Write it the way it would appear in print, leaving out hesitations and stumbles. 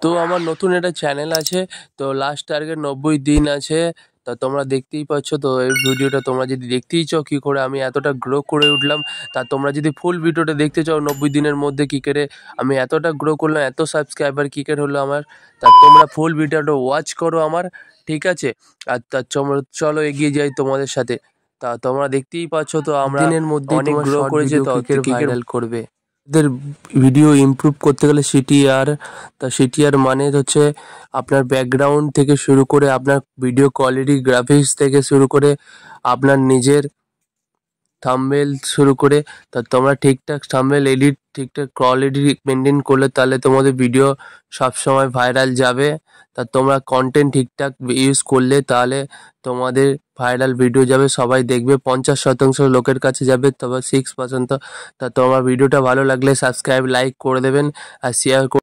তো আমার নতুন একটা চ্যানেল আছে। তো লাস্ট টার্গেট 90 দিন আছে। তা তোমরা দেখতেই পাচ্ছ। তো এই ভিডিওটা তোমরা যদি দেখতেই চাও কি করে আমি এতটা গ্রো করে উঠলাম, তা তোমরা যদি ফুল ভিডিওটা দেখতে চাও 90 দিনের মধ্যে কি করে আমি এতটা গ্রো করলাম, এত সাবস্ক্রাইবার কি করে হলো আমার, তা তোমরা ফুল ভিডিওটা ওয়াচ করো আমার, ঠিক আছে? আর তা চলো এগিয়ে যাই তোমাদের সাথে। তা তোমরা দেখতেই পাচ্ছ তো আমরা দিনের মধ্যেই অনেক তোমার গ্রো শর্ট করেছে। ভিডিও তো কি করে ক্রিকেট ভাইরাল করবে। এদের ভিডিও ইমপ্রুভ করতে গেলে সিটিআর, তা সিটিআর মানে হচ্ছে আপনার ব্যাকগ্রাউন্ড থেকে শুরু করে আপনার ভিডিও কোয়ালিটি, গ্রাফিক্স থেকে শুরু করে আপনার নিজের থাম্বনেল শুরু করে, তা তোমরা ঠিকঠাক থাম্বনেল এডিট, ঠিকঠাক কোয়ালিটি মেনটেন করলে তাহলে তোমাদের ভিডিও সবসময় ভাইরাল যাবে। তা তোমরা কন্টেন্ট ঠিকঠাক ইউজ করলে তাহলে তোমাদের ভাইরাল ভিডিও যাবে, সবাই দেখবে, 50% লোকের কাছে যাবে, তবে 6%। তা তোমার ভিডিওটা ভালো লাগলে সাবস্ক্রাইব, লাইক করে দেবেন আর শেয়ার